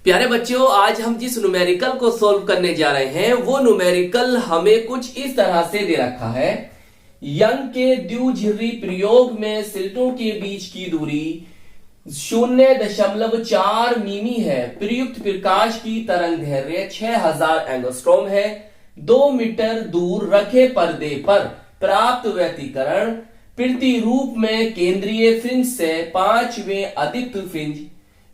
प्यारे बच्चों, आज हम जिस न्यूमेरिकल को सॉल्व करने जा रहे हैं वो न्यूमेरिकल हमें कुछ इस तरह से दे रखा है। यंग के द्विध्रुवी प्रयोग में सिल्टों के बीच की दूरी 0.4 मिमी है। प्रयुक्त प्रकाश की तरंग दैर्घ्य 6000 एंगस्ट्रॉम है। 2 मीटर दूर रखे पर्दे पर प्राप्त व्यतिकरण प्रतिरूप में केंद्रीय फ्रिंज से 5वें अदीप्त फ्रिंज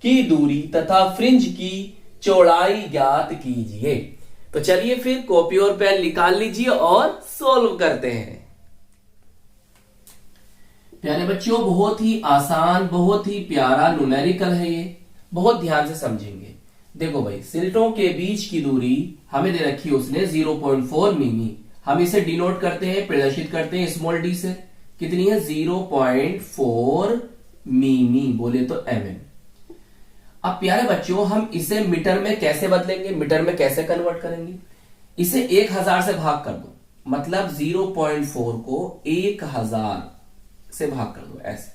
की दूरी तथा फ्रिंज की चौड़ाई ज्ञात कीजिए। तो चलिए फिर कॉपी और पेन निकाल लीजिए और सॉल्व करते हैं। प्यारे बच्चों, बहुत ही आसान, बहुत ही प्यारा न्यूमेरिकल है ये, बहुत ध्यान से समझेंगे। देखो भाई, सिल्टों के बीच की दूरी हमें दे रखी है उसने 0.4 मिमी। हम इसे डिनोट करते हैं, प्रदर्शित करते हैं स्मॉल डी से। कितनी है? 0.4 मिमी, बोले तो mm। अब प्यारे बच्चों, हम इसे मीटर में कैसे बदलेंगे, मीटर में कैसे कन्वर्ट करेंगे? इसे 1000 से भाग कर दो, मतलब 0.4 को 1000 से भाग कर दो ऐसे।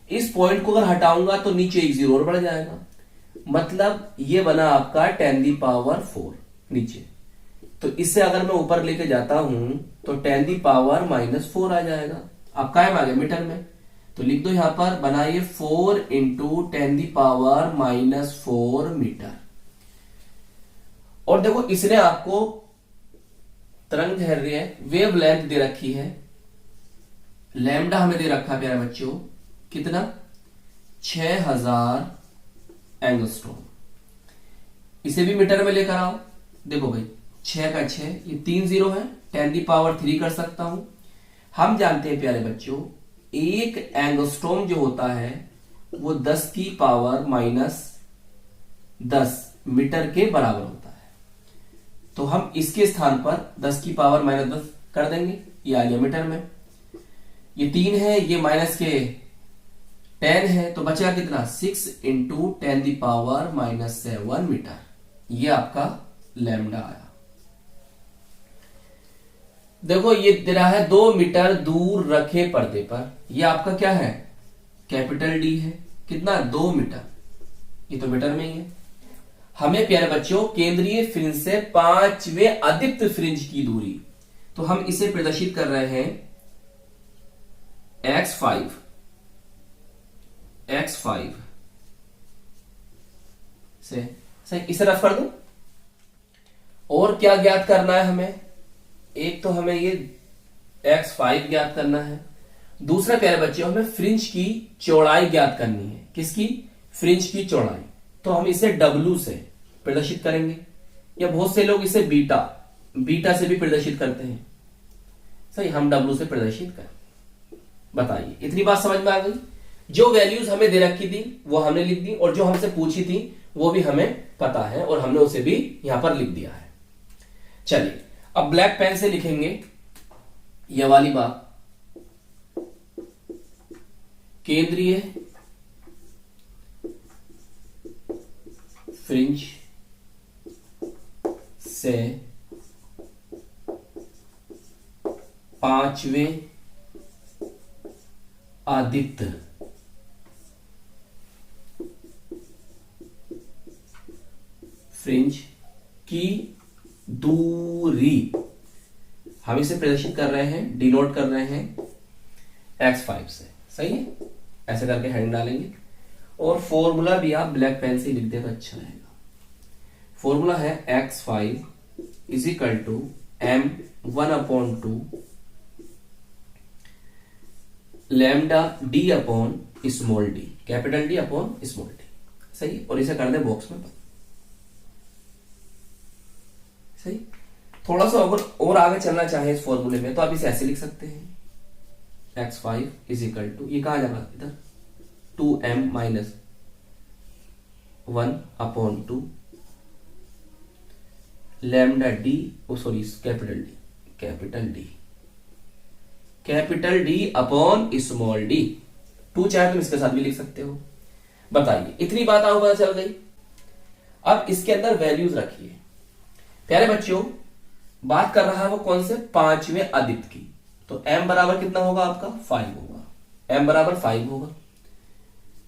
इस पॉइंट को अगर हटाऊंगा तो नीचे एक जीरो और बढ़ जाएगा, मतलब ये बना आपका 10⁻⁴ नीचे। तो इससे अगर मैं ऊपर लेके जाता हूं तो 10⁻⁻⁴ आ जाएगा। अब कायम आ गया मीटर में, तो लिख दो यहां पर, बनाइए 4 × 10⁻⁻⁴ मीटर। और देखो, इसने आपको तरंग दैर्घ्य वेव लेंथ दे रखी है, लैम्डा हमें दे रखा है प्यारे बच्चों, कितना? 6000 एंगस्ट्रॉम। इसे भी मीटर में लेकर आओ। देखो भाई, 6 का 6, ये 3 जीरो है, 10⁻³ कर सकता हूं। हम जानते हैं प्यारे बच्चों, एक एंगस्ट्रॉम जो होता है वो 10⁻⁻10 मीटर के बराबर होता है। तो हम इसके स्थान पर 10⁻⁻10 कर देंगे, ये आ गया मीटर में। ये 3 है, ये माइनस के 10 है, तो बचा कितना? 6 × 10⁻⁻7 मीटर। ये आपका लैम्डा आया। देखो, ये दे रहा है 2 मीटर दूर रखे पर्दे पर, ये आपका क्या है? कैपिटल डी है। कितना? 2 मीटर। ये तो मीटर में ही है। हमें प्यारे बच्चों केंद्रीय फ्रिंज से 5वें अदीप्त फ्रिंज की दूरी, तो हम इसे प्रदर्शित कर रहे हैं x5 से। सही, इसे रफ कर दो। और क्या ज्ञात करना है हमें? एक तो हमें ये x5 ज्ञात करना है, दूसरा प्यारे बच्चों हमें फ्रिंज की चौड़ाई ज्ञात करनी है। किसकी? फ्रिंज की चौड़ाई। तो हम इसे w से प्रदर्शित करेंगे, या बहुत से लोग इसे बीटा से भी प्रदर्शित करते हैं। सही, हम w से प्रदर्शित करें। बताइए, इतनी बात समझ में आ गई? जो वैल्यूज हमें दे रखी थी वो हमने लिख दी, और जो हमसे पूछी थी वो भी हमें पता है और हमने उसे भी यहां पर लिख दिया है। चलिए, अब ब्लैक पेन से लिखेंगे यह वाली बात। केंद्रीय फ्रिंज से 5वें अदीप्त फ्रिंज की दूरी, हम इसे प्रदर्शित कर रहे हैं, डिनोट कर रहे हैं x5 से। सही है, ऐसे करके हेडिंग डालेंगे। और फॉर्मूला भी आप ब्लैक पेन से लिख दे तो अच्छा रहेगा। फॉर्मूला है x5 = m1/2 लैम्डा d/स्मॉल d, कैपिटल D/स्मॉल d। सही, और इसे कर दे बॉक्स में। सही, थोड़ा सा अगर और आगे चलना चाहे इस फॉर्मूले में तो आप इसे ऐसे लिख सकते हैं, x5 = ये कहा जाएगा इधर 2m-1/2 लैम्डा d, कैपिटल D/स्मॉल d। 2 चाहे तुम इसके साथ भी लिख सकते हो। बताइए, इतनी बात आपको पता चल गई। अब इसके अंदर वैल्यूज रखिए। प्यारे बच्चों, बात कर रहा है वो कौन से? 5वें अदीप्त की। तो m बराबर कितना होगा आपका? 5 होगा। m बराबर 5 होगा।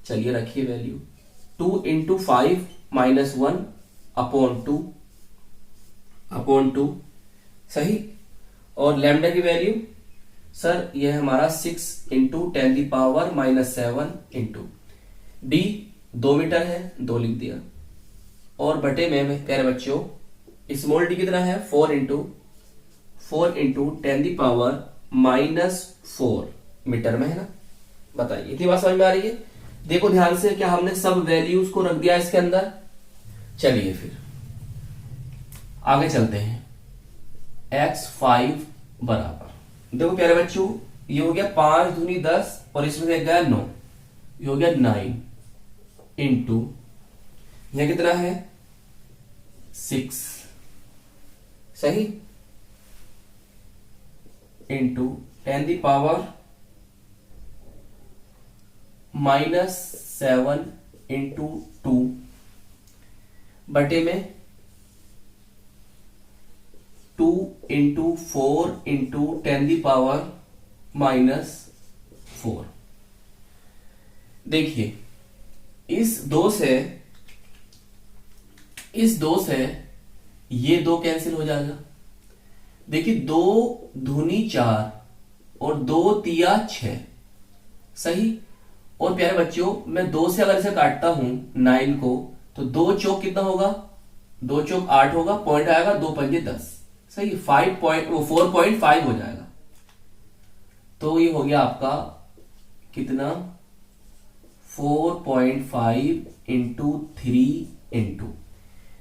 चलिए रखिए वैल्यू, 2 × 5 -1/2 सही। और लैम्डा की वैल्यू सर यह है हमारा 6 इंटू 10⁻⁻7 इंटू डी 2 मीटर है, 2 लिख दिया। और बटे में प्यारे बच्चों स्मॉल डी कितना है 4 इंटू 10⁻⁻4 मीटर में है ना। बताइए इतनी बात समझ में आ रही है। देखो ध्यान से, क्या हमने सब वैल्यूज को रख दिया इसके अंदर। चलिए फिर आगे चलते हैं। x5 बराबर, देखो प्यारे बच्चों ये हो गया 5 दूनी 10 और इसमें से गया 9, ये हो गया 9 इंटू यह कितना है 6 सही इंटू 10⁻⁻7 इंटू 2 बटे में 2 इंटू 4 इंटू 10⁻⁻4। देखिए इस दो से ये 2 कैंसिल हो जाएगा। देखिए 2 दूनी 4 और 2 तिया 6 सही। और प्यारे बच्चों मैं 2 से अगर इसे काटता हूं 9 को तो 2 चौक कितना होगा, 2 चौक 8 होगा, पॉइंट आएगा 2 पंजे 10 सही। 4.5 हो जाएगा। तो ये हो गया आपका कितना 4.5 इंटू 3 इंटू,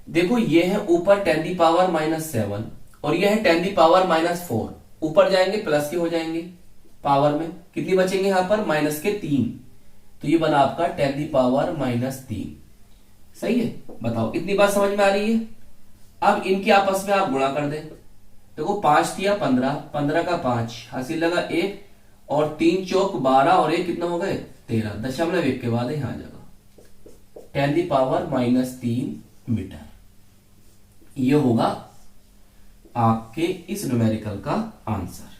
देखो ये है ऊपर 10⁻⁻7 और ये है 10⁻⁻4। ऊपर जाएंगे प्लस के हो जाएंगे, पावर में कितनी बचेंगे यहां पर माइनस के 3, तो ये बना आपका 10⁻⁻3 सही है। बताओ इतनी बात समझ में आ रही है। अब इनके आपस में आप गुणा कर दें। देखो 5 तिया 15, 15 का 5 हासिल लगा 1 और 3 चौक 12 और 1 कितना हो गए 13, दशमलव 1 के बाद यहां जगह 10⁻⁻3 मीटर। ये होगा आपके इस न्यूमेरिकल का आंसर।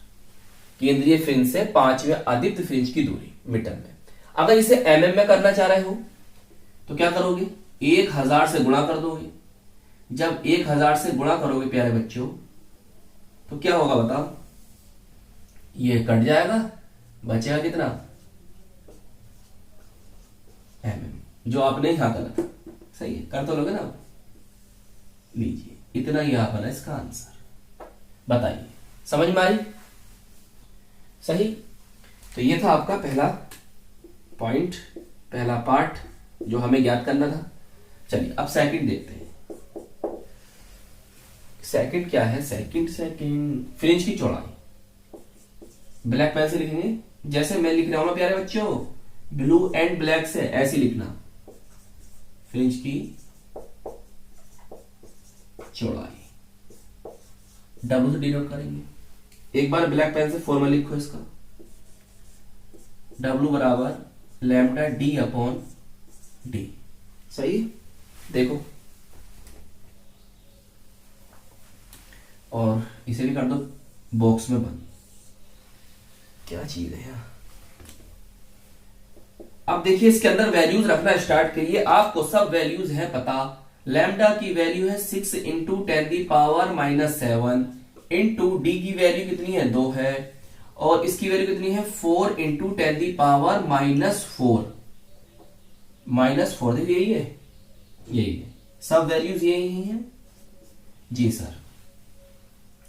केंद्रीय फ्रिंज से 5वें आदित्य फ्रिंज की दूरी मीटर में। अगर इसे mm में करना चाह रहे हो तो क्या करोगे, 1000 से गुणा कर दोगे। जब 1000 से गुणा करोगे प्यारे बच्चों तो क्या होगा बताओ, ये कट जाएगा, बचेगा कितना mm, जो आपने यहां करा था सही है। कर तो लोगे ना। लीजिए इतना ही यहां बना इसका आंसर। बताइए समझ में आई सही। तो ये था आपका पहला पॉइंट, पहला पार्ट जो हमें ज्ञात करना था। चलिए अब सेकंड देखते हैं। सेकंड क्या है, सेकंड फ्रिंज की चौड़ाई ब्लैक पेन से लिखेंगे। जैसे मैं लिख रहा हूं ना प्यारे बच्चों, ब्लू एंड ब्लैक से ऐसे लिखना, फ्रिंज की चौड़ाई डब्ल्यू से डिनोट करेंगे। एक बार ब्लैक पेन से फॉर्मूला लिखो इसका, W बराबर लैम्डा डी अपॉन डी सही। देखो और इसे भी कर दो बॉक्स में बंद। क्या चीज है यार। अब देखिए इसके अंदर वैल्यूज रखना स्टार्ट करिए। आपको सब वैल्यूज है पता। लैम्डा की वैल्यू है 6 इंटू 10⁻⁻7 इंटू डी की वैल्यू कितनी है 2 है और इसकी वैल्यू कितनी है 4 इंटू 10⁻⁻4 -4। देखिए यही है सब वैल्यूज यही है जी सर,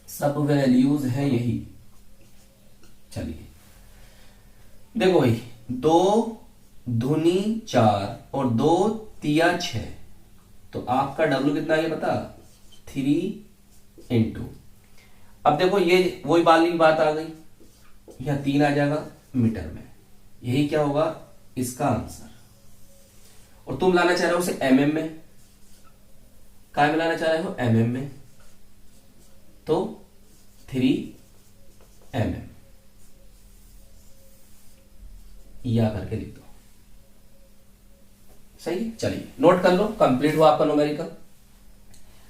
सब वैल्यूज है यही। चलिए देखो भाई 2 दूनी 4 और 2 तिया 6, तो आपका W कितना है पता 3 इंटू। अब देखो ये वही वाली बात आ गई, यह 3 आ जाएगा मीटर में। यही क्या होगा इसका आंसर। और तुम लाना चाह रहे हो उसे mm में, काय में लाना चाह रहे हो mm में, तो 3 mm या करके लिख दो सही। चलिए नोट कर लो, कंप्लीट हुआ आपका न्यूमेरिकल।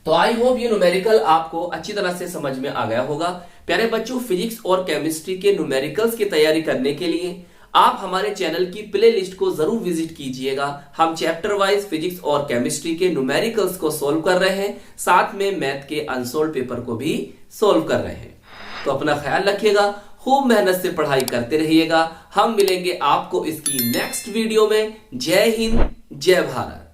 तो आई होप ये न्यूमेरिकल आपको अच्छी तरह से समझ में आ गया होगा। प्यारे बच्चों फिजिक्स और केमिस्ट्री के न्यूमेरिकल्स की तैयारी करने के लिए आप हमारे चैनल की प्ले लिस्ट को जरूर विजिट कीजिएगा। हम चैप्टर वाइज फिजिक्स और केमिस्ट्री के न्यूमेरिकल्स को सोल्व कर रहे हैं, साथ में मैथ के अनसोल्व पेपर को भी सोल्व कर रहे हैं। तो अपना ख्याल रखिएगा, खूब मेहनत से पढ़ाई करते रहिएगा। हम मिलेंगे आपको इसकी नेक्स्ट वीडियो में। जय हिंद, जय भारत।